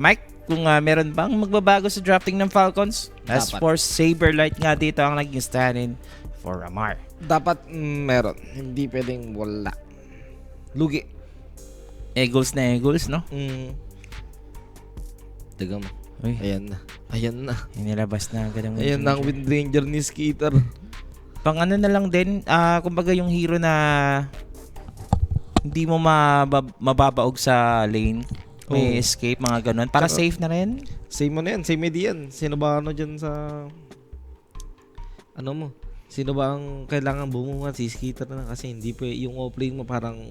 Mike, kung meron bang magbabago sa drafting ng Falcons? As Dapat. for Saberlight nga dito ang naging stand-in for Amar. Dapat meron. Hindi pwedeng wala. Lugi. Eagles na Eagles, no? Tiga mo. Uy, Ayan na. Ayan na. inilabas na agad ang Ayan na ang Wind Ranger ni Skeeter. Pang ano na lang din, kumbaga yung hero na hindi mo mababaog sa lane. May Oo. escape, mga ganun. Para Tsaka- safe na rin. Same mo na yan. Same idea yan. Sino ba ano dyan sa... Ano mo? Sino ba ang kailangan bumuhat? Si Skeeter na kasi hindi pa yung offlane mo parang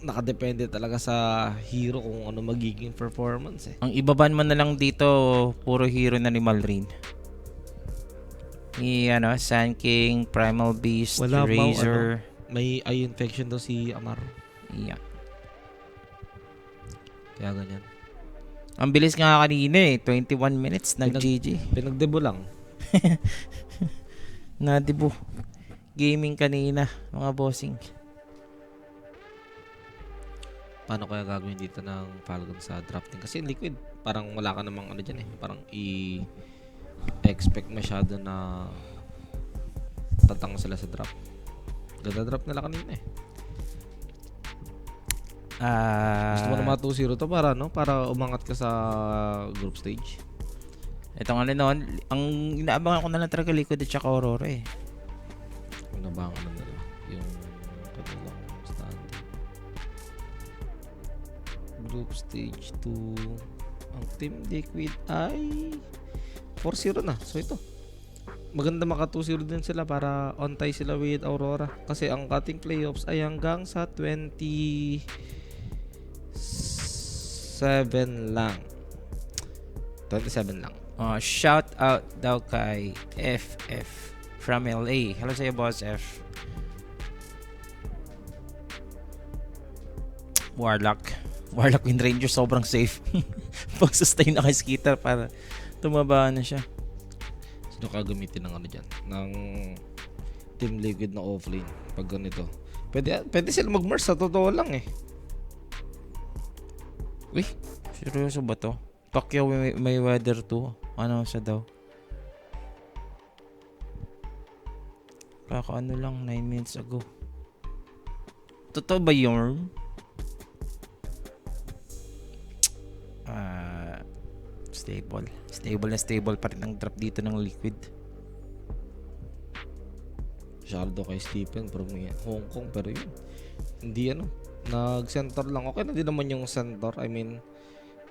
nakadepende talaga sa hero kung ano magiging performance eh. Ang ibaban mo na lang dito, puro hero na ni Malrine. Sand King, Primal Beast, Wala pa, Razor. May eye infection daw si Amar. Yeah. Kaya ganyan. Ang bilis nga kanina 21 minutes, nag-GG. Pinagdebo lang. Nadibo. Gaming kanina, mga bossing. Paano kaya gagawin dito ng Falcon sa drafting? Kasi liquid, parang wala ka namang ano dyan eh. Parang i-expect masyado na tatang sila sa draft. Ganda draft nila kanina eh. Gusto mo na mga 2-0 to para no? Para umangat ka sa group stage. Itong noon, ang inaabangan ko na lang talaga Liquid at saka Aurora eh. Ano ba ang ano nila? Yung kanilang standing. Group stage 2. Ang Team Liquid ay 4-0 na. So ito. Maganda maka 2-0 din sila para on tie sila with Aurora. Kasi ang cutting playoffs ay hanggang sa 27 lang. 27 lang. Shout out daw kay FF from LA. Hello sa'yo, Boss F. Warlock Wind Ranger sobrang safe. Pag-sustain na kay Skeeter para tumaba na siya. Sino kagamitin ng ano dyan? Ng Team Liquid na offlane. Pag ganito. Pwede sila mag-merge sa totoo lang eh. Uy, seryoso ba to? Pacquiao may weather to. Ano siya daw? Kakaano lang 9 minutes ago. Totoo ba yun? Stable pa rin ang drop dito ng Liquid. Masyado kay Stephen from Hong Kong pero yun. Hindi nag-center lang. Okay na din naman yung center. I mean,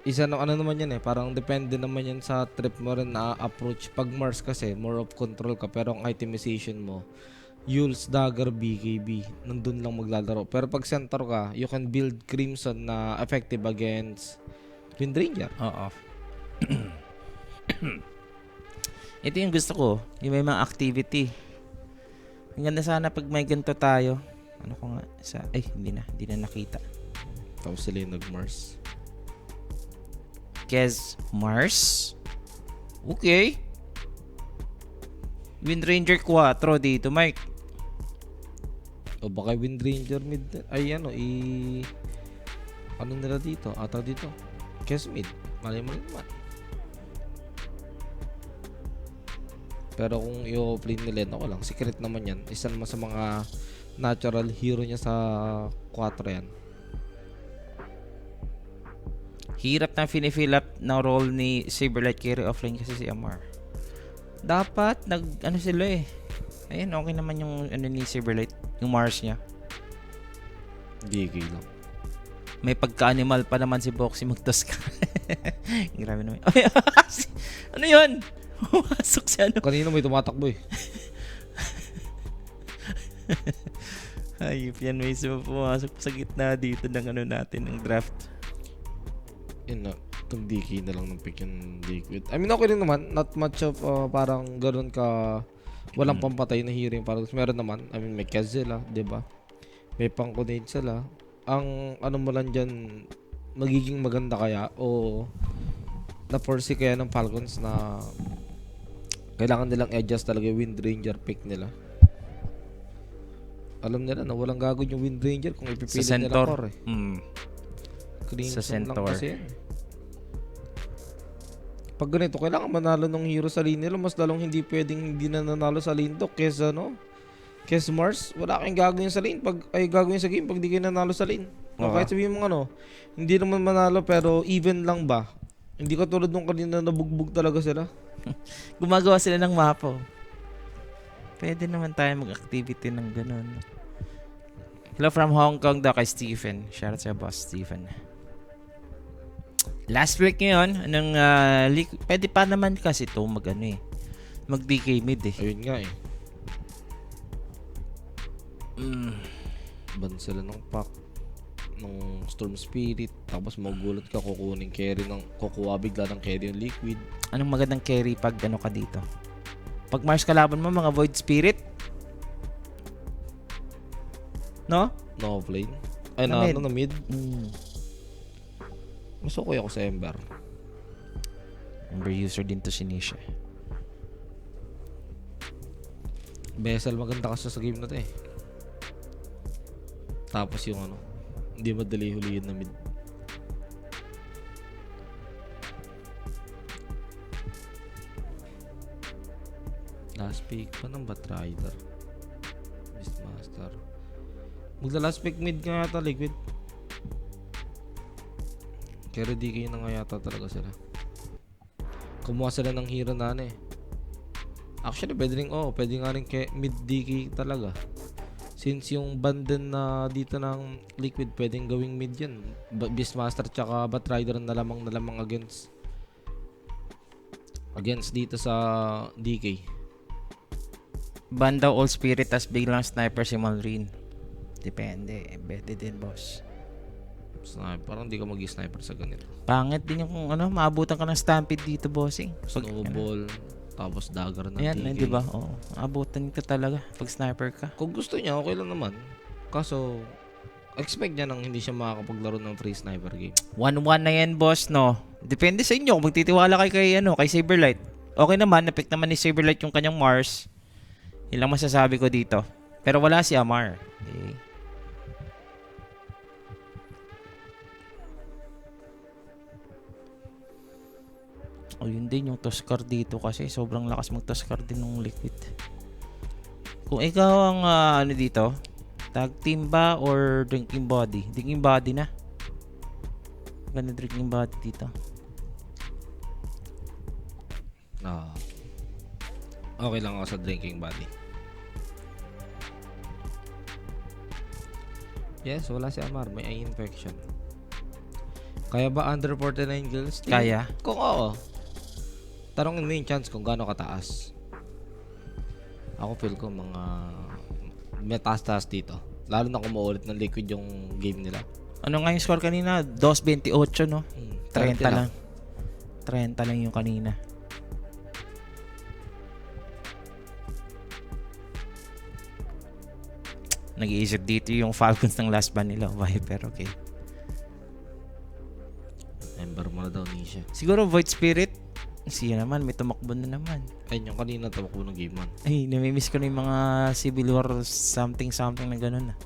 isa na ano naman yan eh. Parang depende naman yan sa trip mo rin na approach. Pag Mars kasi, more of control ka. Pero ang itemization mo, Yules, Dagger, BKB, nandun lang maglalaro. Pero pag center ka, you can build Crimson na effective against Wind Ranger. Oo. Ito yung gusto ko. Yung may mga activity. Ang ganda sana pag may ganito tayo. Ano ko nga? Hindi na nakita. Tapos sila yung nag-Mars. Kez Mars. Okay. Wind Ranger 4 dito, Mike. O baka Wind Ranger mid. Ay ano nila dito? Ata dito. Kes mid. Malay mo naman. Pero kung i-offlane nila, ako lang. Secret naman yan. Isa naman sa mga natural hero niya sa 4 yan. Hirap na finifill up na role ni Saberlight carry offlane kasi si Amar. Dapat sila eh. Ayun, okay naman yung ni Saberlight, yung Mars niya. DK lang. May pagka-animal pa naman si Boxy magtos ka. Grabe naman. Ano yun? Pumasok si ano. Kanina may tumatakbo eh. Hayop yan, may pumasok sa gitna dito ng natin, ng draft. Yun na. Itong DK na lang ng pick yung Liquid. I mean, okay rin naman. Not much of parang gano'n ka walang pampatay na hero yung parang meron naman. I mean, may Kez sila, diba? May pang-conade sila. Ang ano mo lang dyan, magiging maganda kaya o na-foresee kaya ng Falcons na kailangan nilang adjust talaga yung Wind Ranger pick nila. Alam nila na walang gagawin yung Wind Ranger kung ipipilit nila core eh. Sa Crimson lang Centaur. kasi yan. Pag ganito, kailangan manalo ng hero sa lane nila. Mas lalong hindi pwedeng hindi na nanalo sa lane to. Kesa Kesa Mars, wala kayong gagawin sa lane. Gagawin sa game pag di kayo nanalo sa lane. No, kahit sabihin mo hindi naman manalo pero even lang ba? Hindi katulad nung kanina nabugbog talaga sila. Gumagawa sila ng mapa. Pwede naman tayo mag-activity ng ganun. Hello from Hong Kong daw kay Stephen. Shoutout sa boss Stephen. Last week ngayon, pwede pa naman kasi ito mag DK mid eh. Ayun nga eh. Ban sila ng pack ng Storm Spirit, tapos magulat ka kukuha bigla ng carry yung Liquid. Anong magandang carry pag ka dito? Pag Mars kalaban mo, mga Void Spirit? No? No offlane. Ay, Na mid. na mid. Mas okay ako sa Ember. Ember user din to si Nisha. Vessel maganda kasi sa game na to eh. Tapos yung hindi madali huliin na mid. Last pick pa ng Batrider. Beastmaster. Magla-last pick mid nga yata Liquid. Kaya DK na nga yata talaga sila. Kumuha sila ng hero na Actually, pwede nga rin mid DK talaga. Since yung bundle na dito ng Liquid, pwedeng gawing mid yan. Beastmaster tsaka Batrider na lamang against dito sa DK. Banda all spirit tas biglang sniper si Malrine. Depende. Embedded din boss. Sniper, parang hindi ka mag-sniper sa ganito. Pangit din yung kung maabutan ka ng stampede dito bossing. Snowball, tapos dagger ng ayan, DK. di ba? Oo. Abutan ka talaga pag sniper ka. Kung gusto niya, okay lang naman. Kaso, expect niya nang hindi siya makakapaglaro ng free sniper game. 1-1 na yan, boss, no? Depende sa inyo kung magtitiwala kay Saberlight. Okay naman, na-pick naman ni Saberlight yung kanyang Mars. Ilang masasabi ko dito. Pero wala si Amar. Okay. O yun din yung Tuskar dito kasi sobrang lakas mag-Tuskar din ng Liquid. Kung ikaw ang dito, tag team ba or drinking body? Drinking body na. Ganda drinking body dito. Okay lang ako sa drinking body. Yes, wala si Amar. May eye infection. Kaya ba under 49 kills? Kaya? Kung oo. Tanongin mo yung chance kung gaano kataas. Ako feel ko mga metastasis dito. Lalo na kung maulit ng Liquid yung game nila. Ano nga yung score kanina? 2.28 no? 30 lang. 30 lang yung kanina. Nag-iisip dito yung Falcons ng last ban nila. Viper, okay. Ember mo na daw Nisha. Siguro Void Spirit. Siya naman, may tumakbo na naman. Ayun yung kanina tumakbo ng game 1. Ay, namimiss ko na yung mga Civil War something na ganun na.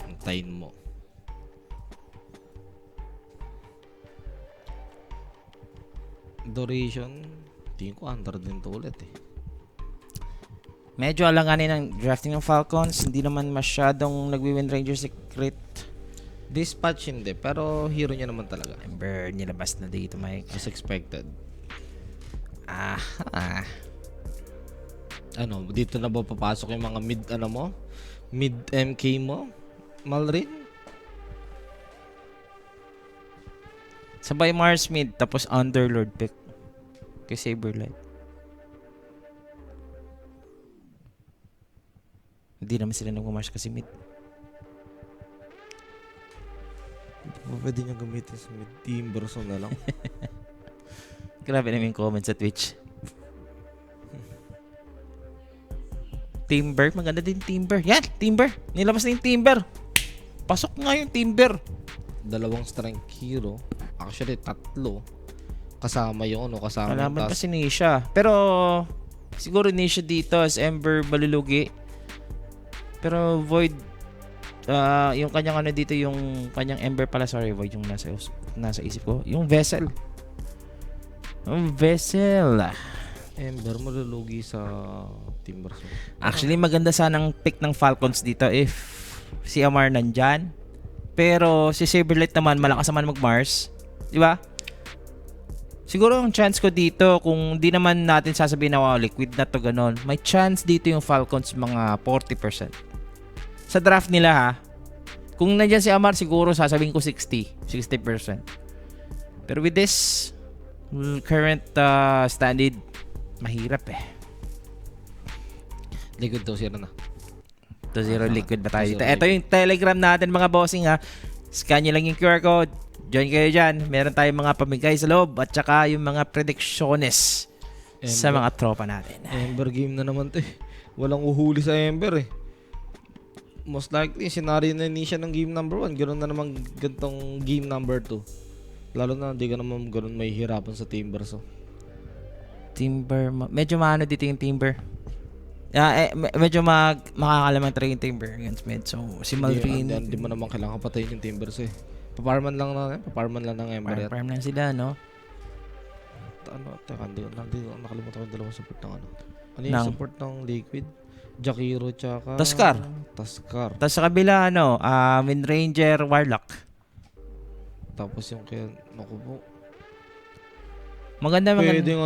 Antayin mo. Duration, tingin ko under din to ulit eh. Medyo alanganin ang drafting ng Falcons. Hindi naman masyadong nagwi-win Ranger Secret. Dispatch hindi, pero hero niya naman talaga. Ember, nilabas na dito, Mike. As expected. Dito na ba papasok yung mga mid MK mo? Malrin? Sabay Mars mid, tapos Underlord pick. Kay Saberlight. Hindi naman sila nag-Mars kasi mid. Hindi pa pwede niya gamitin sa mid team version na lang. Grabe naman yung comments sa Twitch. Timber, maganda din Timber. Yan, Timber. Nilabas na yung Timber. Pasok nga yung Timber. 2 strength hero. Actually, 3. Kasama yung kasama yung Malaman pa task. si Nisha. Pero, siguro Nisha dito as Ember Balulugi. Pero Void yung kanyang ano dito, yung kanyang Ember pala, sorry, void yung nasa isip ko. Yung Vessel. Yung Vessel. Ember malulugi sa Timbers. Actually, maganda sanang pick ng Falcons dito if si Amar nandyan. Pero si Saberlight naman, malakas naman mag-Mars. Di ba? Siguro ang chance ko dito, kung di naman natin sasabihin na wow, liquid na to, ganon, may chance dito yung Falcons mga 40%. Sa draft nila ha, kung nandyan si Amar, siguro sasabihin ko 60%. Pero with this current standard, mahirap eh. Liquid to, zero na. 2-0 liquid ba tayo 2-0 dito? Ito yung Telegram natin mga bossing ha. Scan nyo lang yung QR code. Join kayo dyan. Meron tayong mga pamigay sa loob at saka yung mga predictiones sa mga tropa natin. Ember game na naman to eh. Walang uhuli sa Ember eh. Most likely, scenario na ni siya ng game number 1. Ganoon na naman gantong game number 2. Lalo na hindi ka naman ganoon may hirapan sa Timbers. So. Timber, medyo maano dito yung Timber. Medyo makakalamang try yung Timber against mid. So, si Malrin... Hindi mo naman kailangan patayin yung Timbers eh. Paparman lang ng Ember. Farm lang sila, no? Teka, nakalimutan ko yung dalawang support ng ano. Ano yung support ng Liquid? Jakiro tsaka... Taskar. Tapos sa kabila, Windranger, Warlock. Tapos yung kaya... Naku po. Maganda. Pwedeng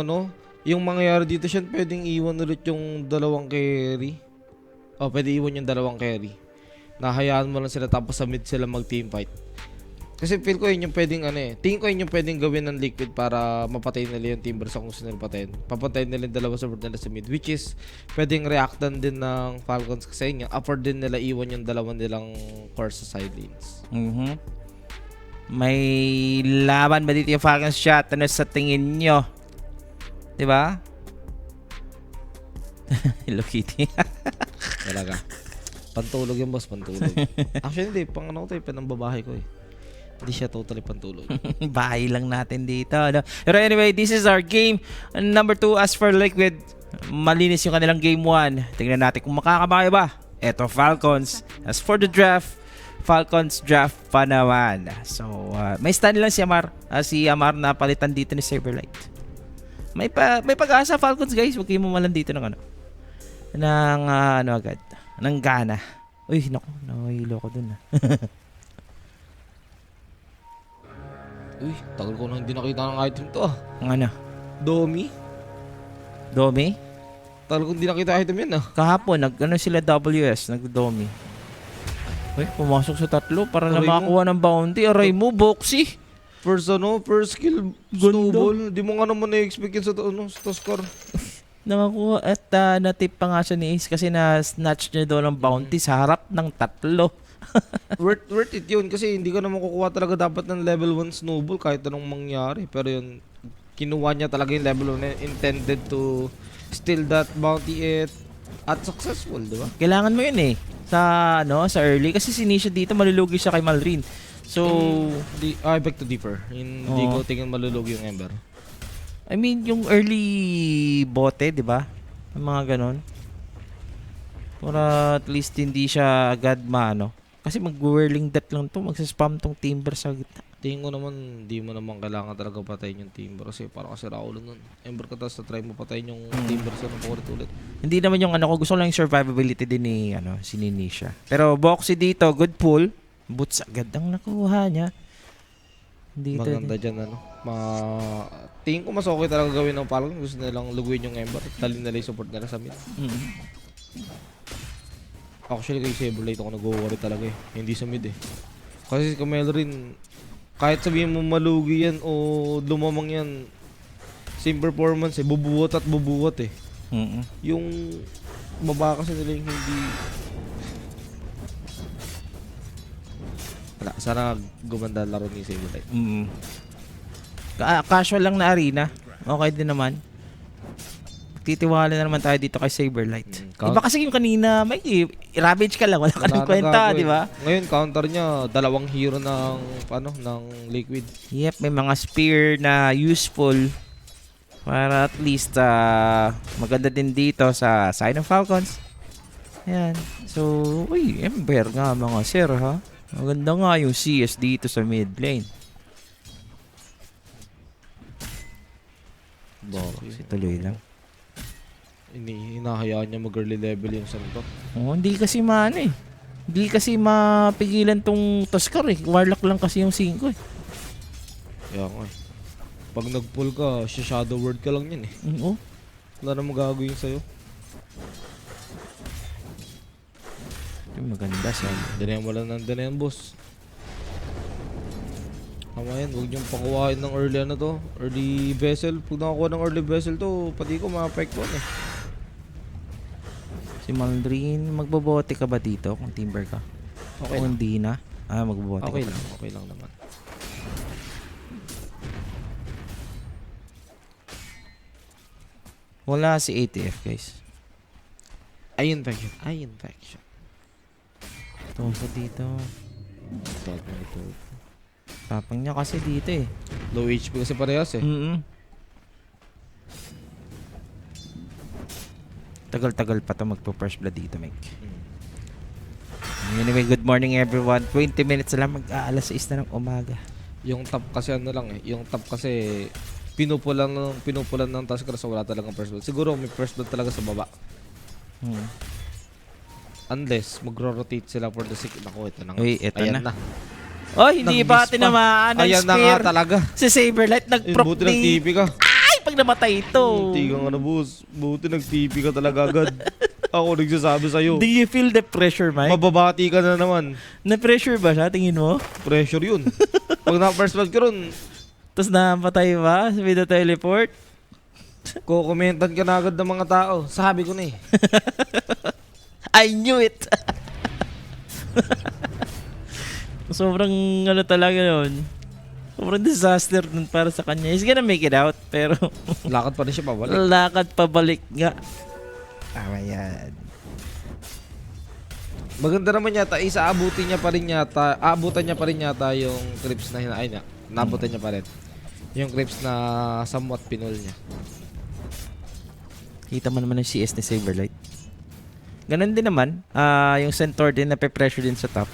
yung mangyayari dito siya, pwedeng iwan ulit yung dalawang carry. Pwede iwan yung dalawang carry. Nahayaan mo lang sila tapos sa mid sila mag-team fight. Kasi feel ko yun yung pwedeng tingin ko yun yung pwedeng gawin ng Liquid para mapatay nila yung Timbers kung gusto nila patayin. Papatayin nila yung dalawa support nila sa mid, which is pwedeng reactan din ng Falcons kasi yun yung afford din nila iwan yung dalawa nilang core sa side lanes. May laban ba dito yung Falcons shot? Ano sa tingin nyo? Diba? Hello Kitty. Talaga. Pantulog yung boss, pantulog. Actually hindi, ng babae ko eh. Hindi siya totally pantulog. Bahay lang natin dito. No? Pero anyway, this is our game. Number 2, as for Liquid, malinis yung kanilang game 1. Tingnan natin kung makakabaya ba. Eto, Falcons. As for the draft, Falcons draft pa naman. So, may stand lang si Amar na palitan dito ni Saberlight. May pag-asa Falcons guys. Huwag kayo mamalan dito ng agad. Ng gana. Uy, naku. Nahihilo ko dun. Uy, tagal ko na hindi nakita ng item to ah. Ang ano? Domi? Tagal ko hindi nakita item yan ah. Kahapon, sila WS, nag-Domi. Uy, pumasok sa 3 para na Aray makakuha ng bounty. Aray mo, Boxy. First skill, snowball. Di mo nga naman na-expect yan sa score. Nakakuha at natip pa nga siya ni Ace kasi na-snatch niya doon ng bounty sa harap ng 3. worth it yun kasi hindi ka naman kukuha talaga dapat ng level 1 snowball kahit anong mangyari. Pero yun, kinuha niya talaga yung level 1 intended to steal that bounty at successful, di ba? Kailangan mo yun sa early kasi si Nisha dito malulugi siya kay Malrin. So, I beg to differ. Hindi ko tingin malulugi yung Ember. I mean, yung early bote, di ba? Yung mga ganon. Para at least hindi siya agad kasi mag-whirling death lang to, magsaspam tong Timber sa gitna. Tingin ko naman, hindi mo naman kailangan talaga patayin yung Timber kasi parang kasi raulo nun. Ember ka tapos try mo patayin yung Timber sa ulit. Hindi naman yung ko gusto lang yung survivability din ni si Nisha. Pero Boxy dito, good pull. Boots agad ang nakuha niya. Dito, maganda dyan tingin ko mas okay talaga gawin ng Falcon. Gusto nilang luguin yung Ember. Talin nila yung support nila sa mid. Actually kay Saberlight ako nag-worry talaga hindi sa mid kasi si Melrin kahit sabihin mo malugi yan o lumamang yan same performance bubuwat yung baba kasi nila yung hindi wala sana gumanda laro ni Saberlight. Casual lang na arena, okay din naman. Titiwala na naman tayo dito kay Saberlight. Iba kasi yung kanina, may ravage ka lang, wala ka rin kwenta, di ba? Ngayon counter niya, 2 hero ng Liquid. Yep, may mga spear na useful para at least maganda din dito sa side ng Falcons. Ayan. So, uy, Ember nga mga sir ha. Maganda nga yung CS dito sa mid lane. Kasi tuloy lang. Hinahayaan niya mag-early level yung center. Oh, hindi kasi maano eh. Hindi kasi mapigilan tong Tuskar eh. Warlock lang kasi yung 5 eh. Kaya nga eh. Pag nag-pull ka, shadow word ka lang yan eh. Oo. Wala na magagawin sa'yo. Yung maganda siya. Dinayan mo lang ng dinayan, boss. Tama yan, huwag niyong pakuhain ng early ano to. Early vessel. Pag nakakuha ng early vessel to, pati ko ma-apektuhan eh. Si Maldrin, magbobote ka ba dito kung timber ka? Okay O lang. hindi na? Ah, magbobote Okay ka. lang, okay lang naman. Wala si ATF guys. Ay, infection. Ay, infection. Toso dito. Thought mo ito. Tapang niya kasi dito eh. Low HP kasi parehas eh. Tagal-tagal pa to magpo-first blood dito, Mike. Anyway, good morning everyone. 20 minutes lang mag-aalas 6 na ng umaga. Yung top kasi ano lang eh. Yung top kasi pinupulan ng Tuskar so wala talagang first blood. Siguro may first blood talaga sa baba. Unless magro-rotate sila for the sake. Naku, ito na nga. Uy, ito Ayan na. na. Oh, hindi pa Nang-miss tinamaan ng Ayan na nga spear. talaga. Si Saberlight nag-proc Buti nag-TP ka. Ay, pag namatay ito. Tigang ano, boss. Buti nag-TP ka talaga agad. Ako nagsasabi sa'yo. Do you feel the pressure, Mike? Mababati ka na naman. Na-pressure ba siya? Tingin mo? Pressure yun. Pag na-first blood ka ron, Tapos namatay ba with the teleport? kukomentan ka na agad ng mga tao. Sabi ko na eh. I knew it! Sobrang ano talaga yun. Sobrang disaster nun para sa kanya. He's gonna make it out, pero Lakad pa rin siya pabalik. lakad pabalik nga. Tama yan. Maganda naman yata, aabutan niya pa rin yata yung creeps na hinaay niya. Nabutan niya pa rin. Yung creeps na somewhat pinol niya. Kita mo naman yung CS ni Saberlight. Ganon din naman. Yung Centaur din nape-pressure din sa top.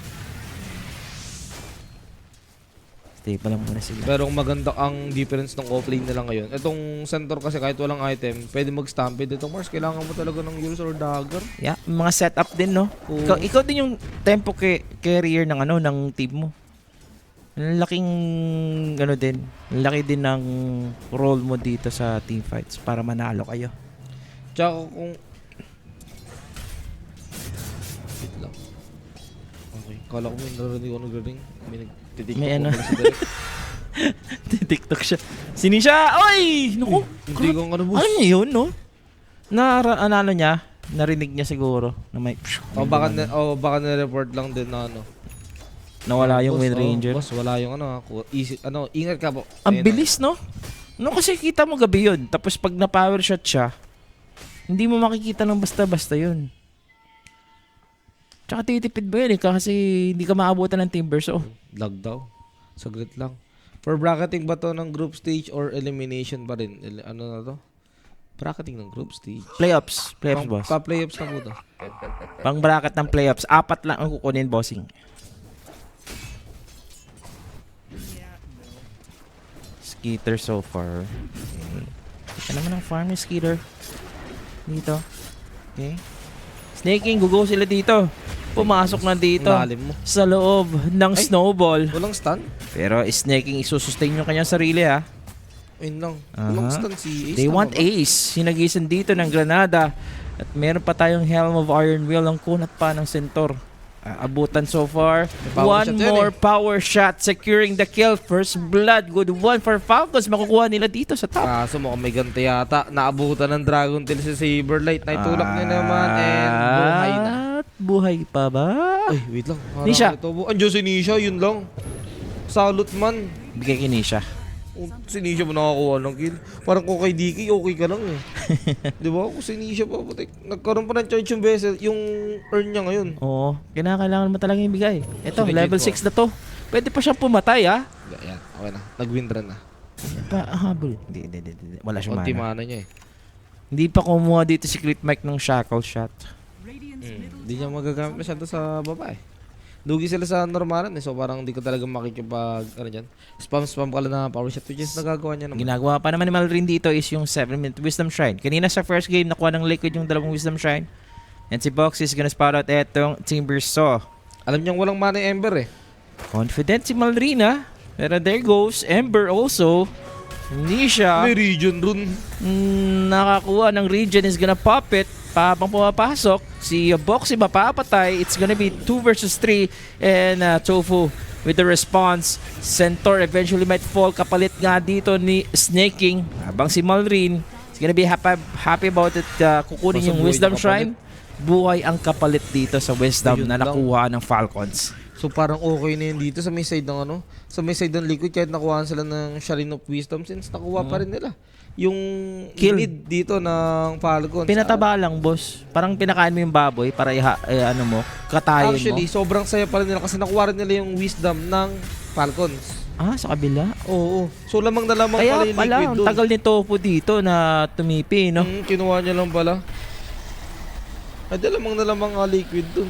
Stay pa lang muna sila. Pero ang maganda ang difference ng offlane nila ngayon. Itong center kasi kahit walang item, pwede mag-stampede. Itong Mars, kailangan mo talaga ng Euros or Dagger. Yeah, mga setup din, no? Oo. Ikaw din yung tempo carrier ng ano ng team mo. Ang laking ano din. Ang laki din ng role mo dito sa team fights para manalo kayo. Tsaka kung... Wait lang. Okay. Kala ko may narinig ko nag-ring. May nagtitiktok May ko ano. pala si Derek. TikTok siya. Sinisha! Oy! Naku! Hindi ko ano, boss. Ano niya yun, no? Ano niya? Narinig niya siguro na may... Baka na-report lang din na ano. Nawala yung Boss, Wind Ranger. Boss, wala yung ano. Easy, ingat ka po. Ang Ayun bilis, no? No, kasi kita mo gabi yun. Tapos pag na-power shot siya, hindi mo makikita ng basta-basta yun. Tsaka titipid ba yun eh? Kasi hindi ka maabutan ng timber. So, Lag daw. Saglit lang. For bracketing ba to ng group stage or elimination pa rin? Ano na to? Bracketing ng group stage. playoffs. Playoffs, boss. Pa-playoffs na po to. Pang bracket ng playoffs. 4 lang ang kukunin, bossing. Skeeter so far. Okay. Ito naman ang farm ni Skeeter. Dito. Okay. Snaking, gugo sila dito. Pumasok na dito. Ang lalim mo. Sa loob ng Ay. snowball. Walang stun? Pero snaking isusustain yung kanyang sarili ha. Ayun lang. Aha. Walang stun si Ace. They tama want ba? Ace. Sinagisan dito ng Granada. At meron pa tayong Helm of Iron Will. Ang kunat pa ng Centaur. Abutan so far. power One shot yan more power shot securing the kill. First blood. Good one for Falcons. Makukuha nila dito sa top. Kaso mukhang may ganti yata. Naabutan ng Dragon Tail si Saberlight. Naitulak niya naman and buhay na. At buhay pa ba? Ay, wait lang. Parang Nisha. ito, andiyan si Nisha, yun lang. Salute man. Bigay kay Nisha. Si Nisha mo nakakuha ng kill. Parang kung kay DK, okay ka lang eh. Di ba? Kung si Nisha pa, putik. Nagkaroon pa ng charge yung vessel, yung earn niya ngayon. Oo. Kinakailangan mo talaga yung bigay. Ito, Legit level po. 6 na to. Pwede pa siyang pumatay ha. Yan, okay na. Nag-win run na. Habol. Hindi. Wala siyang Konti mana. mana niya eh. Hindi pa kumuha dito si Crit Mike ng shackle shot. Hindi niya magagamit masyado sa baba eh. Dugi sila sa normalan eh. So parang hindi ko talaga makikipag, ano dyan, spam ka lang na power shot, which is nagagawa niya naman. Ginagawa pa naman ni Malrin dito is yung 7-minute Wisdom Shrine. Kanina sa first game, nakuha ng Liquid yung 2 Wisdom Shrine. And si Box is gonna spot out etong Timber Saw. Alam niyang walang mana yung Ember eh. Confident si Malrin ha. Pero there goes Ember also. Hindi siya May region dun. nakakuha ng region, is gonna pop it. Habang pumapasok, si Boxy mapapatay. It's gonna be 2 versus 3. And Tofu with the response. Centaur eventually might fall. Kapalit nga dito ni Snaking. Habang si Malrin is gonna be happy about it. Kukunin Basta yung buhay Wisdom na kapalit. Shrine. Buhay ang kapalit dito sa Wisdom Ayun na lang. nakuha ng Falcons. So parang okay na yun dito sa may side ng ano, sa may side ng Liquid, kahit nakuhaan sila ng Shrine of Wisdom, since nakuha pa rin nila yung Kill. lead dito ng Falcons. Pinataba lang, boss. Parang pinakain mo yung baboy para ano mo, katayin Actually, mo. sobrang saya pa rin nila kasi nakuha rin nila yung Wisdom ng Falcons. Sa kabila. Oo. So lamang na lamang Kaya pala yung pala, Liquid ang doon. tagal ni Tofu dito na tumipi, no? Kinuha niya lang pala. Ay, lamang na lamang Liquid doon.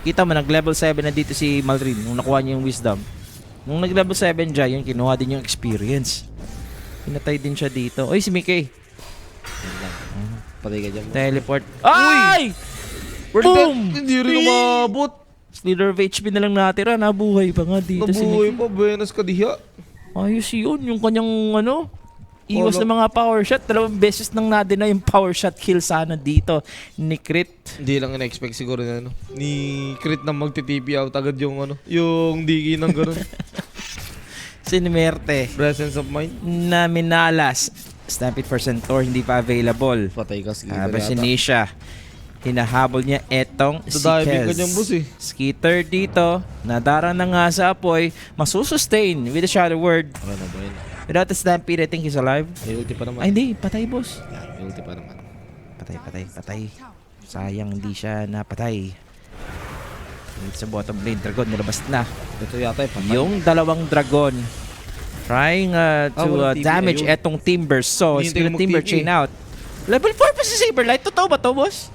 Kita mo, nag-level 7 na dito si Malrin nung nakuha niya yung Wisdom. Nung nag-level 7 dyan, yun, kinuha din yung experience. Pinatay din siya dito. Oy, si Mickey. Patay ka dyan. Teleport. Ay! Boom! Hindi rin umabot. Slither of HP na lang natira. Nabuhay pa nga dito si Nabuhay Mickey. pa, Buenas ka diha. Ayos yun. Yung kanyang iwas Wala. ng mga power shot. 2 beses nang na-deny yung power shot kill sana dito ni Crit. Hindi lang in-expect siguro na ni Crit na magti-TP out agad yung yung digi ng ganun. Sinimerte Presence of mind. na minalas. Stampede for Centaur hindi pa available. Patay ka sige. Tapos si Nisha, hinahabol niya etong si Dadiving ka Kez. dyan, boss, eh. Skitter dito, nadara na nga sa apoy, masusustain with the Shadow Word. Ano na ba yun? Without the Stampede, I think he's alive. May ulti pa naman. Ay hindi, patay boss. May ulti pa naman. Patay. Sayang hindi siya napatay. Dito sa bottom lane, Dragon nilabas na. Ito yata eh. Patay. Yung 2 Dragon trying to walang TP, damage ayun. etong Timber. So, it's Hinihintay gonna mo Timber mag-TP. chain out. Level 4 pa si Saberlight. Totoo ba to, boss?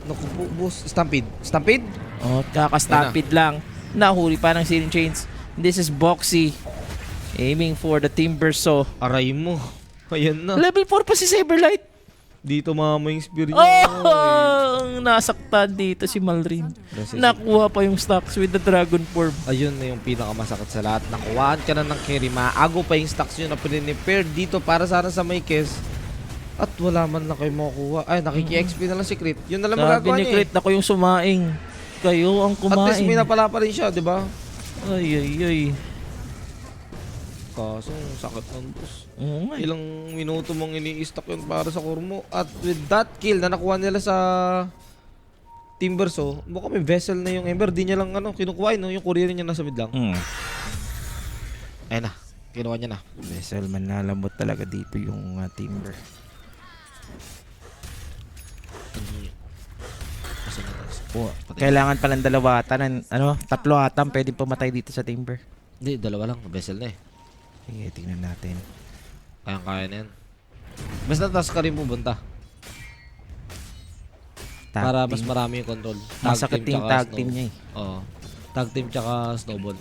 Naku po, boss. Stampede. Stampede? Oh, kaka-stampede lang. Nahuli pa ng Searing Chains. This is Boxy aiming for the Timber. So, Aray mo. Ayan na. level 4 pa si Saberlight. Dito mama yung spear niya. Oh! Nasaktan dito si Malrin. Kasi- Nakuha pa yung stocks with the Dragon Form. Ayun na yung pinakamasakit sa lahat. Nakuhaan ka na ng carry. Maago pa yung stocks yun na pinipare dito para sana sa may Kez. At wala man lang kayo makukuha. Ay, nakiki-XP na lang si Crit. Yun na lang Sabi magagawa ni niya Crit, ako yung sumaing. Kayo ang At least may kumain. napala pa rin siya, di ba? Ay. Kaso, sakit ng boss. Oo nga. Ilang minuto mong ini-stock yun para sa core mo. At with that kill na nakuha nila sa Timbersaw, mukhang may vessel na yung Ember. Di niya lang kinukuha yung courier niya nasa mid lang. Ayun na, kinuha niya na. Vessel, manlalambot talaga dito yung Timber. Kailangan palang 2 ata. 3 ata ang pwedeng pumatay dito sa Timber. Hindi, 2 lang. Vessel na eh. Sige, tingnan natin. Kaya na yan. Basta taas ka rin pupunta. Tag Para team. mas marami yung control. Masakit yung tsaka tag snow. team niya eh. Oo. Tag team tsaka snowball.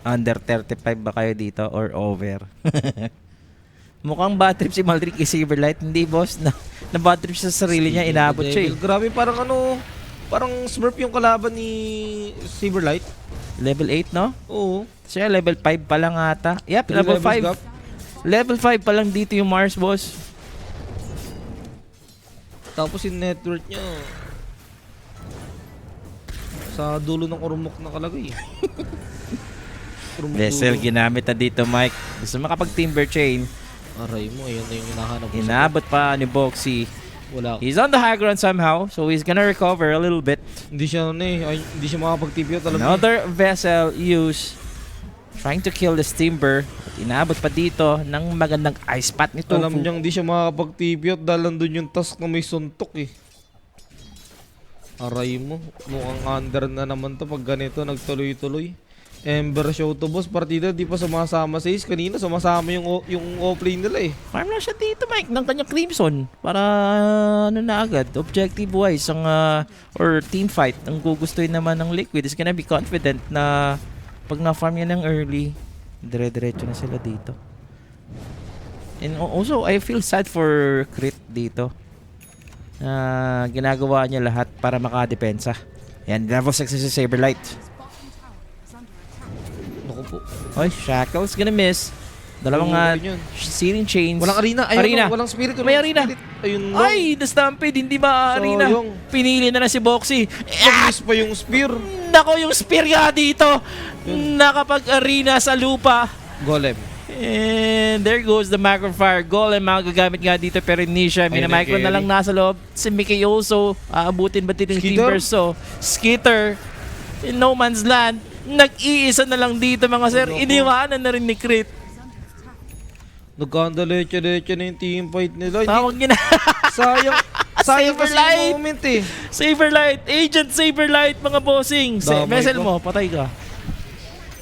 Under 35 ba kayo dito or over? Mukhang bad trip si Maldrick kay Silverlight. Hindi, boss. Na bad trip sa sarili niya. Inabot siya eh. Grabe, parang parang Smurf yung kalaban ni Silverlight. Level 8, no? Oo. Siya level 5 pa lang ata. Yep, Three level levels 5. gap. Level 5 pa lang dito yung Mars, boss. Tapos yung network niya sa dulo ng urumok nakalagay. Urumok Vessel dulo. ginamit na dito, Mike. Gusto makapag Timber Chain. Aray mo, ayun na yung hinahanap ko. Inabot pa ni Boxy. Wala. He's on the high ground somehow, so he's gonna recover a little bit. Hindi siya hindi siya makapag-TP out. Another Vessel use. Trying to kill this Timber. At inabot pa dito ng magandang ice spot ni Tofu. Alam niyang hindi siya makakapag-TP out dahil nandun yung task na may suntok eh. Aray mo, mukhang under na naman to pag ganito nagtuloy-tuloy. Ember show to boss, partida di pa sumasama sa Ace. Kanina sumasama yung offlane nila eh. Farm lang siya dito, Mike, ng kanyang Crimson. Para, ano na agad, objective-wise, ang, or team fight, ang gugustuhin naman ng Liquid is gonna be confident na pag na-farm yan ng early, dire-diretso na sila dito. And also, I feel sad for Crit dito. Ginagawa niya lahat para makadepensa. Yan, level 6 si Saberlight. Naku po. Oy, Shackle's gonna miss. Dalawang Yun. Searing Chains. Walang arena. Ayun, Arena. walang spirit. Walang May arena. spirit. Ayun lang. Ay, the Stampede, hindi ba arena? Sayang. Pinili na si Boxy. Nag-miss pa yung spear. Nako, yung spear nga dito. Nakapag-arena sa lupa. Golem. And there goes the Macrofire. Golem magagamit nga dito pero hindi siya. Minamicro na lang nasa loob. Si Mickey also. Aabutin ba dito yung Team Skitter? Verso? Skitter. In no man's land. Nag-iisa na lang dito mga sir. Ano po? Iniwanan na rin ni Crit. Nagkanda-leche-leche na yung team fight nila. Tawag niya na. Sayang. Sayang kasi Saberlight. yung moment eh. Saberlight. Agent Saberlight mga bossing. Damay Vessel ko. mo. Patay ka.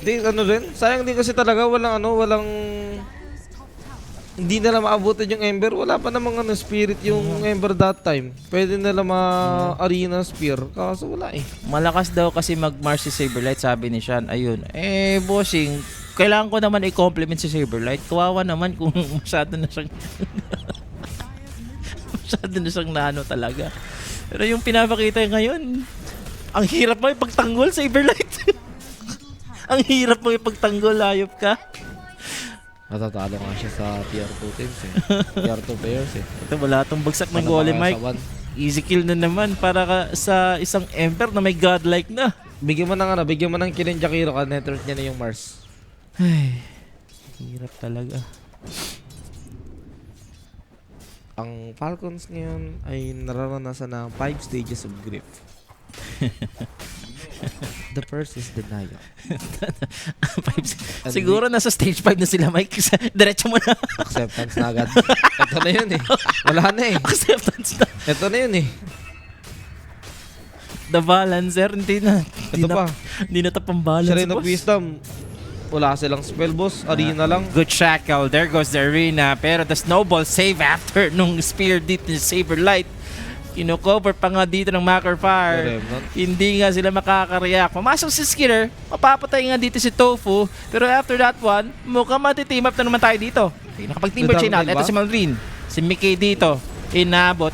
Di, ano rin, sayang din kasi talaga walang hindi nila maabutin yung Ember. Wala pa namang spirit yung Ember that time. Pwede nila ma-arena spear. Kaso wala eh. Malakas daw kasi mag-Mars si Saberlight, sabi ni Sean. Ayun. Bossing, kailangan ko naman i-compliment si Saberlight. Kawawa naman kung masyado na siyang masyado na siyang naano talaga. Pero yung pinapakita ngayon, ang hirap mo ipagtanggol, Saberlight. Ang hirap mo ipagtanggol, hayop ka. Natatalo nga siya sa tier 2 teams eh. Tier 2 players eh. Ito, wala itong bagsak ng Ano golem, ba kaya Mike. sa one? Easy kill na naman para sa isang Emperor na may godlike na. Bigyan mo ng Kirin-Jakiro ka, network niya na yung Mars. Ay, hirap talaga. Ang Falcons ngayon ay nararanasan ng 5 stages of grief. The first is denial. Siguro nasa stage 5 na sila, Mike. Diretso mo na. Acceptance na agad. Ito na yun eh. Wala na eh. Acceptance na. Ito na yun eh. The balancer, hindi na. Ito pa. Hindi na ito pang-balance, Shrine of boss. Wisdom. Wala silang spell boss. Arena lang. Good shackle. There goes the arena. Pero the snowball save after nung spear dito ni Saberlight. Kino-cover pa nga dito ng Macrofire. Hindi nga sila makaka-react. Pumasok si Skitter, mapapatay nga dito si Tofu. Pero after that one, mukhang matiteam up na naman tayo dito. Okay, nakapag-team chain out. Ito si Malrine. Si Mickey dito. Inabot.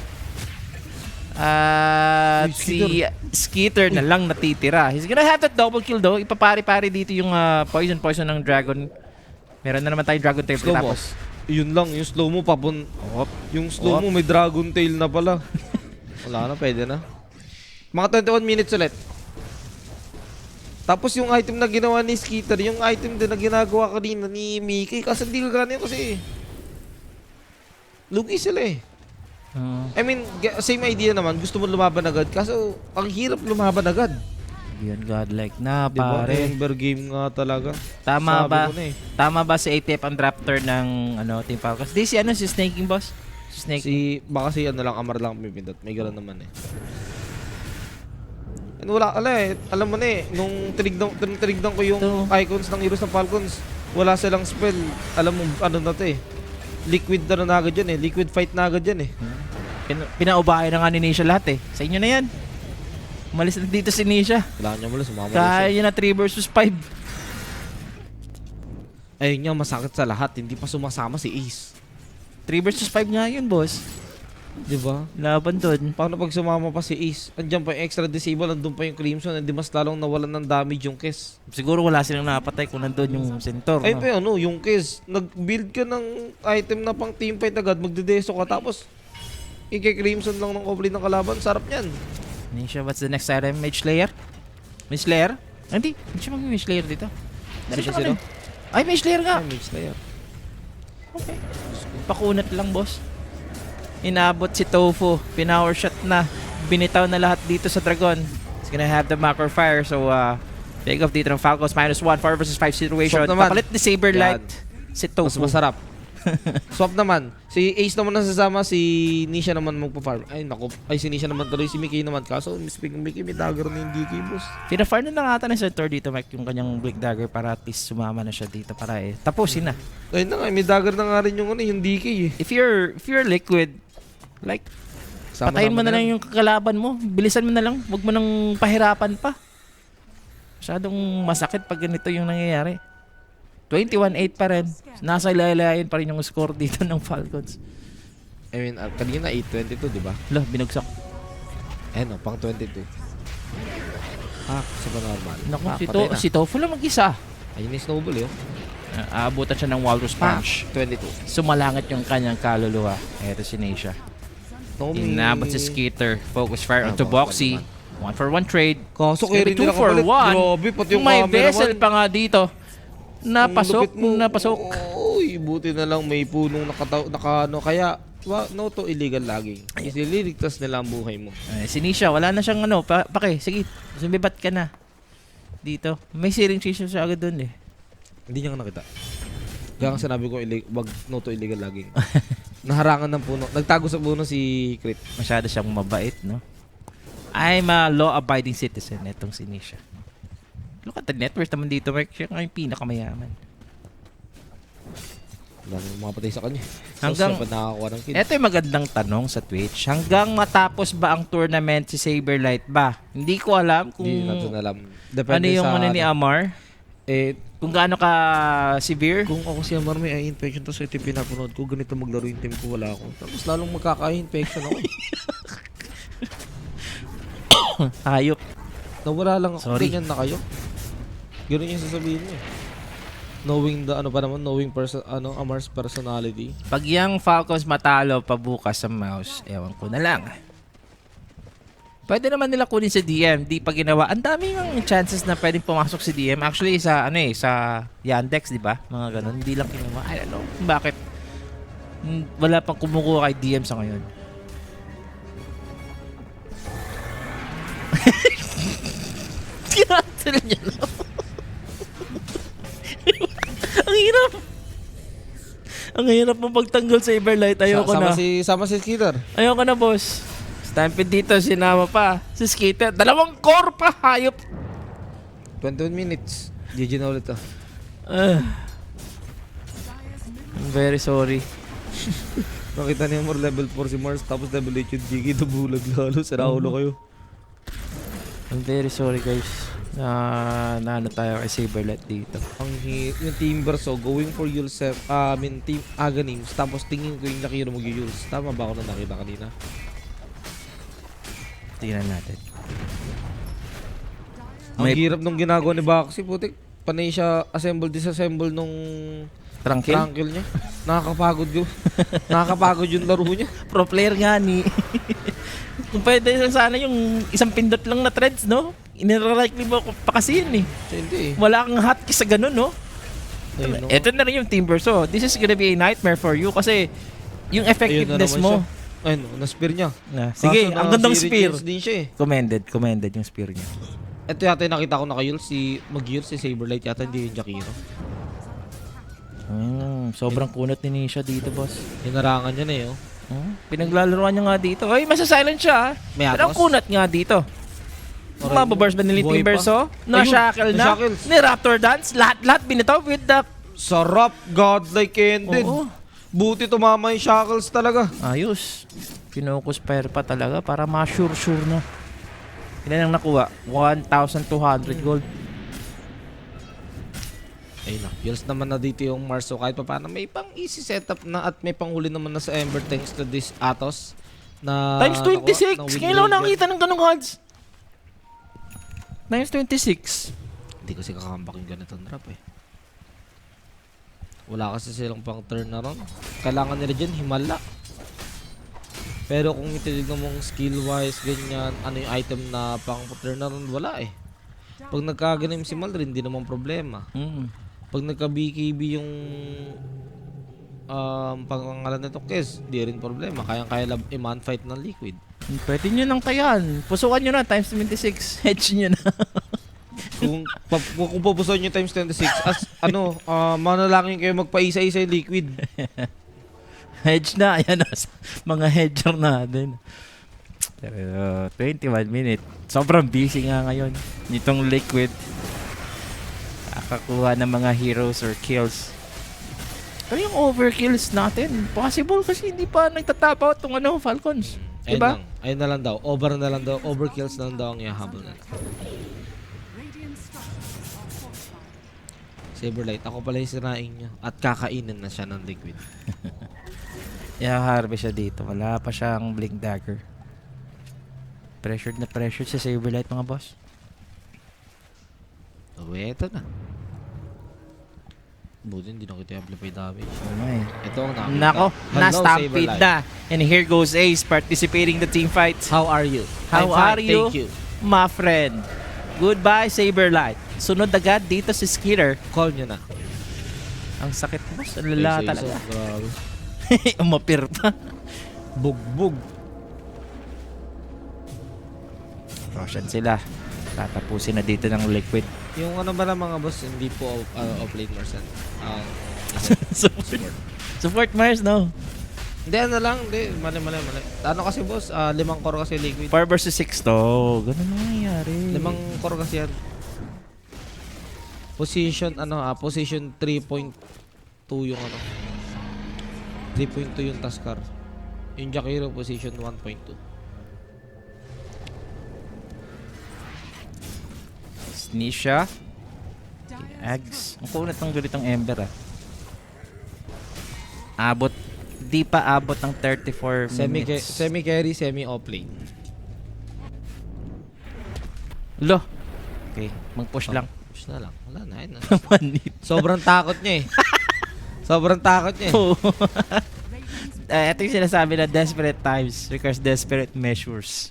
At si Skitter na lang natitira. He's gonna have that double kill though. Ipapari-pari dito yung poison ng Dragon. Meron na naman tayong Dragon Tail Slow mo. tapos. Yun lang. Yung slow mo papun. Yung slow mo may Dragon Tail na pala. Wala na. Pwede na. Mga 21 minutes ulit. Tapos yung item na ginawa ni Skitter, yung item din na ginagawa kanina ni Mickey. Kasi hindi gagana yun kasi lugi sila eh. I mean, same idea naman. Gusto mo lumaban agad. Kaso, ang hirap lumaban agad. Yun, godlike na, Diba? pare. Ember game nga talaga. Tama Sabi ba? ko na eh. Tama ba si ATF ang drop turn ng Team Falcons? Di si si Snaking Boss? Si Snake. Baka si ano lang, Amar lang pipindot. May gano'n naman eh. And wala, alam mo na eh, nung tinignan ko yung icons ng Heroes ng Falcons, wala silang spell. Alam mo, ano na to eh. Liquid na agad yan eh. Liquid fight na agad yan eh. Pinaubahay na nga ni Nisha lahat eh. Sa inyo na yan. Umalis na dito si Nisha. Kailangan niya mula, sumama Kaya niya na 3 versus 5. Ayun nga, masakit sa lahat. Hindi pa sumasama si Ace. 3 versus 5 nga yun, boss. Diba? Laban doon. Paano pag sumama pa si Ace? Andiyan pa yung extra disable, andun pa yung Crimson, hindi mas lalong nawalan ng damage yung Kes. Siguro wala silang napatay kung nandun yung Centaur. Ay, No? pa ano, yung Kes, nag-build ka ng item na pang teamfight agad, magdedeso ka, tapos i-crimson lang ng offlane ng kalaban, sarap niyan. Nisha, what's the next item? Mage Slayer? Mage Slayer? Ah, hindi siya mag-Mage Slayer dito. Diretso ka Sino? din. Ay, Mage Slayer nga. Ay, Mage Slayer. Okay. Pakunat lang, boss. Inabot si Tofu. Pinower shot na. Binitaw na lahat dito sa Dragon. He's gonna have the Macrofire. So, take off dito ng Falcons. -1, 4 versus 5 situation. Stop naman. Papalit ni Saberlight. Si Mas Tofu. masarap. Swap naman. Si Ace naman ang sasama, si Nisha naman magpa-farm. Ay, naku. Ay, si Nisha naman tuloy, si Mickey naman. Kaso, speaking Mickey, may dagger na yung DK, boss. Pina-fire na lang ata ng center dito, Mike, yung kanyang Blink Dagger para at least sumama na siya dito para tapusin na. Ayun na nga, may dagger na nga rin yung yung DK eh. If you're liquid, like, patayin mo na lang yung kalaban mo. Bilisan mo na lang. Huwag mo nang pahirapan pa. Masyadong masakit pag ganito yung nangyayari. 21-8 pa rin. Nasa ilayin pa rin yung score dito ng Falcons. I mean, kanina 8-22, di ba? Lah, binagsak. Ayun, pang 22. Sa ba normal? Naku, patay na. si Tofu lang mag-isa. Ayun yung snowball yun. Aabutan siya ng Walrus Punch. 22. Sumalangit yung kanyang kaluluwa. Eto si Neisha. Inabot si Skitter. Focus fire onto Boxy. 1-for-1 trade. Kaso It's kaya rin gonna be nila kapalit. 2-for-1. Grabe, pati yung May camera vessel man. pa nga dito. Napasok. Uy, buti na lang may punong nakano. Kaya, no to illegal logging. Kasi liligtas nila ang buhay mo. Si Nisha, wala na siyang pake. Sige, sumibat ka na. Dito. May searing siya agad dun eh. Hindi niya nga nakita. Kaya nga sinabi ko, wag no to illegal logging. Naharangan ng puno. Nagtago sa puno si Crit. Masyado siyang mabait, no? I'm a law-abiding citizen, itong si Nisha. Look at the net worth naman dito, Mark. Siya nga yung pinakamayaman. Wala nang mapatay sa kanya. Hanggang- siya pa nakakuha ng kill. Ito yung magandang tanong sa Twitch. Hanggang matapos ba ang tournament si Saberlight ba? Hindi ko alam kung Hindi natin alam. ano Depende yung sa ni Amar. Kung gaano ka severe. Kung ako si Amar may eye infection tapos ito yung pinapanood ko, ganito maglaro yung team ko, wala ako. Tapos lalong magkaka-infection ako. Hayop. Nawala lang ako. Sorry. Ganyan na kayo. Ganun yung sasabihin mo eh. Knowing the Amar's personality. Pag yung Falcons matalo pa bukas sa mouse, ewan ko na lang. Pwede naman nila kunin sa DM, di pa ginawa. Ang dami ng chances na pwedeng pumasok si DM. Actually sa sa Yandex, di ba? Mga ganun, hindi lang ginawa. I don't know kung bakit. Wala pang kumukuha kay DM sa ngayon. Kinansel niya na. Ang hirap. Ang hirap mo pagtanggol sa Everlight. Ayoko na. Sama si Skitter. Ayoko na, boss. Stampede dito, sinama pa. Si Skater, 2 core pa, hayop. 21 minutes. GG na ulit I'm very sorry. Nakita niya more level 4 si Mars tapos level 8 yung GG, nabulag lalo. Saraulo kayo. I'm very sorry, guys. Na ano tayo kay Saberlight dito. Yung team Verso going for yourself, team Aganims, tapos tingin ko yung Nakiro mag-Yules. Tama ba ako na nakita kanina? Tingnan natin. Ang hirap nung ginagawa ni Baxi, putik. Panay siya disassemble nung Trangkill niya. Nakakapagod yun. Nakakapagod yung laro niya. Pro player nga ni. Kung pwede sana yung isang pindot lang na threads, no? Inira-likely mo pa kasi yun eh. Hindi eh. Wala kang hotkey sa ganun, no? Ayun, no? Ito na rin yung Team Verso. This is gonna be a nightmare for you kasi yung effectiveness Ayun na mo. naman siya. Ayun, na-spear niya. Sige, Kaso ang gandang si spear. Richards din siya eh. Commended yung spear niya. Ito yata yung nakita ko naka-Yules, si Saberlight yata, hindi yung Jakiro. Sobrang kunat ni Nisha dito, boss. Hinarangan niya na eh, oh. Pinaglalaroan niya nga dito. Ay, masa-silent siya. May Pero ang atos. kunat nga dito. Kung mababars ba nila Buhay Team Verso? pa. Na-shackle Ayun, na. na-shackles. Ni Raptor Dance. Lahat binito with the... Sarap, godlike ended. Oo. Buti tumama yung shackles talaga. Ayos. Pinukus fire pa talaga para ma-sure na. Ilan ang nakuha? 1,200 gold. Ayun na. Yules naman na dito yung Mars. So kahit pa paano, may pang easy setup na at may panghuli naman na sa Ember thanks to this Atos. Na Times 26! nakuha, Ngayon lang nakita ng ganong odds. Times 26. Hindi kasi kakambak yung ganitong drop eh. Wala kasi silang pang turn na ron. Kailangan nila dyan, himala. Pero kung ititignan mong skill-wise, ganyan, ano yung item na pang turn na ron, wala eh. Pag nagkaganim si Malrin, hindi naman problema. Pag nagka-BKB yung pangangalan nito Kes, di rin problema. Kaya i-man fight ng Liquid. Pwede nyo nang tayan. Pusukan nyo na times 26. Hedge nyo na. Kung pupuson nyo times 26, as manalangin kayo magpaisa-isa yung liquid. Hedge na. Ayan na. Mga hedger natin. Pero 21 minutes. Sobrang busy nga ngayon. Nitong liquid. Kakakuha ng mga heroes or kills. Pero yung overkills natin, possible kasi hindi pa nagtatap out tong Falcons. Diba? Ayun na lang daw. Over na lang daw. Overkills na lang daw ang ihahabol na. Saberlight, ako pala yung sirain niya. At kakainin na siya ng liquid. Ihaharvest siya dito. Wala pa siyang blink dagger. Pressured na pressured sa Saberlight mga boss. Oh, eto na. Buti hindi nakita yung amplify damage. Oh my. Ito ang nakita. Nako, Hello, na-stampede Saberlight. na. And here goes Ace participating in the team fight. How are you? How I'm are fine, you? Thank you. My friend. Goodbye, Saberlight. Sunod agad dito si Skitter. Call nyo na. Ang sakit boss. Ang lala Isa-isa, talaga. Grabe. Umapir pa. Bugbog. Roshan sila. Tatapusin na dito ng liquid. Yung ano ba ng mga boss, hindi po off-lane Marcel. Support Mars, no? Hindi, ano lang. Hindi, mali. Ano kasi boss, 5 core kasi liquid. 4 versus 6 to. Ganun na nangyayari. 5 core kasi yan. Position 3.2 yung 3.2 yung Taskar. Yung Jakiro position 1.2. Nisha. Ags. Ang kunat ng ganitong Ember Abot. Di pa abot ng 34 minutes. Semi-carry, semi-offlane. Lo. Okay. Mag-push lang. Push na lang. Wala na. Yun na. Manit. Sobrang takot niya eh. Sobrang takot niya eh. Ito yung sinasabi na desperate times requires desperate measures.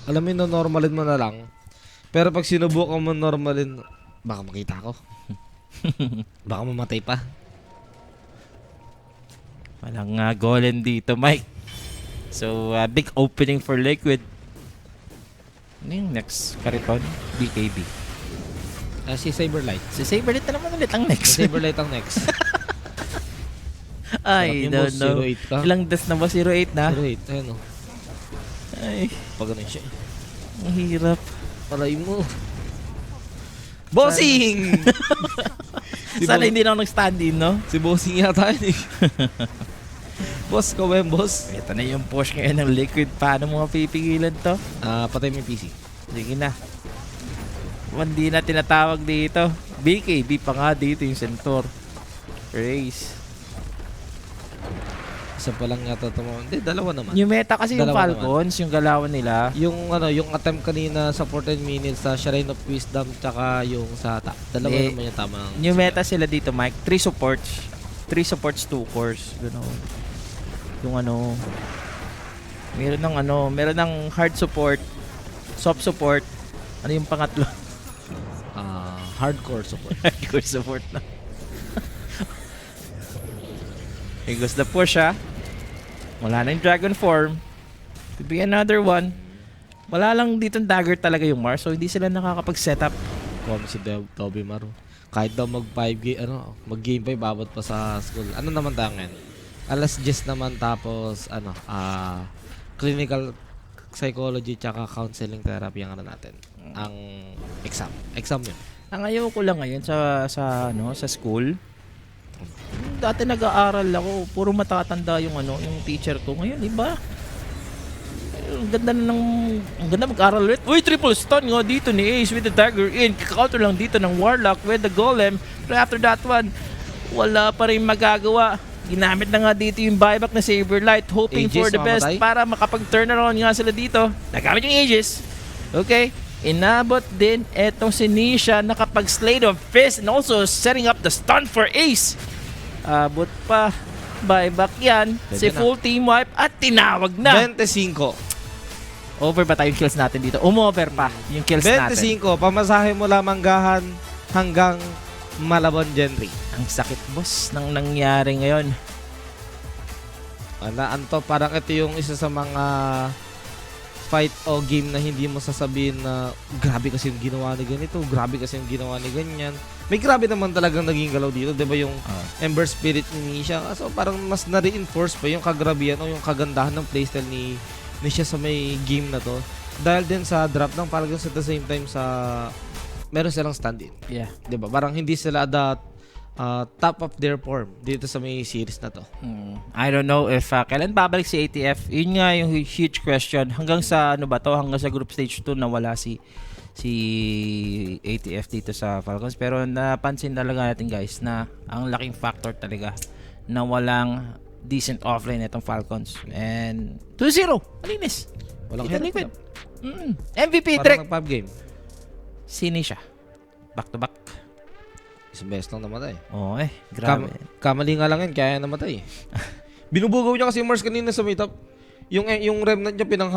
Alam mo, normalin mo na lang. Pero pag sinubukan mo normalin, baka makita ako. Baka mamatay pa. Walang golem dito, Mike. So, big opening for Liquid. Ano yung next? Kariton? BKB. Si Saberlight. Si Saberlight na naman ulit ang next. Si Saberlight ang next. I don't know. 08 ka. Ilang deaths na ba? 08 na? 08, ayun o. Ay, Pag ganun siya. ang hirap. Palay mo. Bossing! Sana hindi na ako nag-stand in, no? Si Bossing yata yun eh. Boss, ko ba yung boss? Ito na yung push ngayon ng Liquid. Paano mo mapipigilan to? Patay mo yung PC. Sige na. Hindi na tinatawag dito. BKB pa nga dito yung Centaur. Race. Isa pa lang yata tumawa. Hindi, dalawa naman. Yung meta kasi yung Dalawa Falcons, yung galawan nila. Yung attempt kanina sa 14 minutes sa Shrine of Wisdom tsaka yung sa dalawa Hindi. naman yung tama. New meta sila dito, Mike. 3 supports. 3 supports, 2 cores. Ganoon. Yung meron ng hard support, soft support. Ano yung pangatlo? Hardcore support. Hardcore support na. Here goes the push, ha. Wala na yung dragon form. Could be another one. Wala lang dito dagger talaga yung Mars, so hindi sila nakakapag-setup. Kung si Toby Maru. Kahit daw mag game 5 abot pa sa school. Ano naman tayo ngayon? Alas 10 naman tapos clinical psychology tsaka counseling therapy ang natin. Ang exam yun. Ang ayaw ko lang ngayon sa school. Dati nag-aaral ako, puro matatanda yung teacher ko. Ngayon, iba. Ang ganda mag-aral ulit. Uy, triple stun nga dito ni Ace with the dagger in. Kaka-counter lang dito ng Warlock with the Golem. Pero after that one, wala pa rin magagawa. Ginamit na nga dito yung buyback na Saberlight, hoping Aegis, for the best mamatay? para makapag-turnaround nga sila dito. Nagamit yung Aegis. Okay. Inabot din etong si Nisha, nakapag-Slate of Fist and also setting up the stun for Ace. Abot pa. Buyback yan. Si Pwede na. full team wipe at tinawag na. 25. Over ba tayo yung kills natin dito? Umover pa yung kills natin. 25. Pamasahe mula Manggahan hanggang Malabon Genry. Ang sakit, boss, ng nangyari ngayon. Parang ito yung isa sa mga fight o game na hindi mo sasabihin na grabe kasi yung ginawa ni ganito, grabe kasi yung ginawa ni ganyan. May grabe naman talagang naging galaw dito, 'di ba, yung Ember Spirit ni Nisha. So parang mas na-reinforce pa yung kagrabihan o yung kagandahan ng playstyle ni Nisha sa may game na to. Dahil din sa drop ng parang at the same time sa meron silang stand-in. Yeah. 'Di ba? Parang hindi sila top of their form dito sa may series na to. I don't know if kailan babalik si ATF. Yun nga yung huge question. Hanggang sa ano ba to? Hanggang sa group stage 2 nawala si ATF dito sa Falcons. Pero napansin talaga natin guys na ang laking factor talaga na walang decent offline itong Falcons. And 2-0. Malinis. Walang Liquid. hirap. MVP Parang Drake. nag-pub game. Sini siya. Back to back. Isang beses lang namatay. Oo grabe. Kamali nga lang yan, kaya namatay. Binubugaw niya kasi yung Mars kanina sa may top. Yung remnant niya